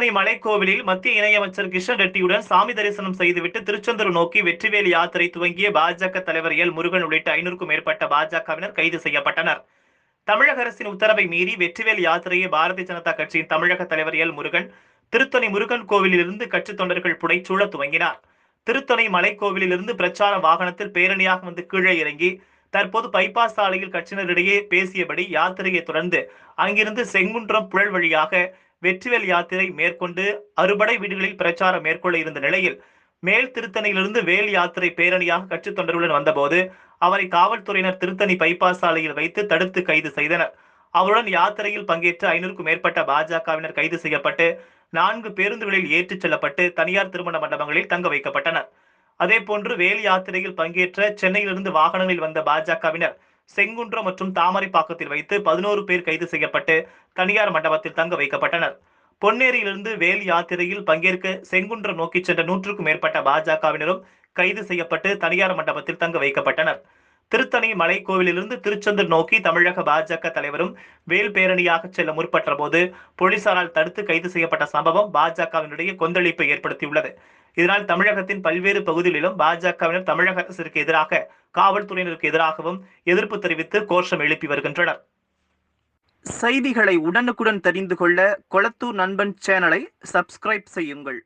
திருத்தணி மலைக்கோவிலில் மத்திய இணையமைச்சர் கிஷன் ரெட்டியுடன் சாமி தரிசனம் செய்துவிட்டு திருச்செந்தூர் நோக்கி வெற்றிவேல் யாத்திரை துவங்கிய பாஜக தலைவர் எல் முருகன் உள்ளிட்ட 500க்கும் மேற்பட்ட பாஜகவினர் கைது செய்யப்பட்டனர். தமிழக அரசின் உத்தரவை மீறி வெற்றிவேல் யாத்திரையை பாரதிய ஜனதா கட்சியின் தமிழக தலைவர் எல் முருகன் திருத்தணி முருகன் கோவிலிலிருந்து கட்சி தொண்டர்கள் புடைசூழ துவங்கினார். திருத்தணி மலைக்கோவிலிலிருந்து பிரச்சார வாகனத்தில் பேரணியாக வந்து கீழே இறங்கி தற்போது பைபாஸ் சாலையில் கட்சியினரிடையே பேசியபடி யாத்திரையை தொடர்ந்து அங்கிருந்து செங்குன்றம் புழல் வழியாக வெற்றிவேல் யாத்திரை மேற்கொண்டு அறுபடை வீடுகளில் பிரச்சாரம் மேற்கொள்ள இருந்த நிலையில் மேல் திருத்தணியிலிருந்து வேல் யாத்திரை பேரணியாக கட்சி தொண்டர்களுடன் வந்தபோது அவரை காவல்துறையினர் திருத்தணி பைபாஸ் சாலையில் வைத்து தடுத்து கைது செய்தனர். அவருடன் யாத்திரையில் பங்கேற்ற 500க்கும் மேற்பட்ட பாஜகவினர் கைது செய்யப்பட்டு 4 பேருந்துகளில் ஏற்றிச் செல்லப்பட்டு தனியார் திருமண மண்டபங்களில் தங்க வைக்கப்பட்டனர். அதேபோன்று வேல் யாத்திரையில் பங்கேற்ற சென்னையிலிருந்து வாகனங்களில் வந்த பாஜகவினர் செங்குன்றம் மற்றும் தாமரைப்பாக்கத்தில் வைத்து 11 பேர் கைது செய்யப்பட்டு தனியார் மண்டபத்தில் தங்க வைக்கப்பட்டனர். பொன்னேரியிலிருந்து வேல் யாத்திரையில் பங்கேற்க செங்குன்றம் நோக்கி சென்ற 100க்கும் மேற்பட்ட பாஜகவினரும் கைது செய்யப்பட்டு தனியார் மண்டபத்தில் தங்க வைக்கப்பட்டனர். திருத்தணி மலைக்கோவிலிருந்து திருச்செந்தூர் நோக்கி தமிழக பாஜக தலைவரும் வேல் பேரணியாக செல்ல முற்பட்ட போது போலீசாரால் தடுத்து கைது செய்யப்பட்ட சம்பவம் பாஜகவினுடைய கொந்தளிப்பை ஏற்படுத்தியுள்ளது. இதனால் தமிழகத்தின் பல்வேறு பகுதிகளிலும் பாஜகவினர் தமிழக அரசிற்கு எதிராக காவல்துறையினருக்கு எதிராகவும் எதிர்ப்பு தெரிவித்து கோஷம் எழுப்பி வருகின்றனர். செய்திகளை உடனுக்குடன் தெரிந்து கொள்ள கொளத்தூர் நண்பன் சேனலை சப்ஸ்கிரைப் செய்யுங்கள்.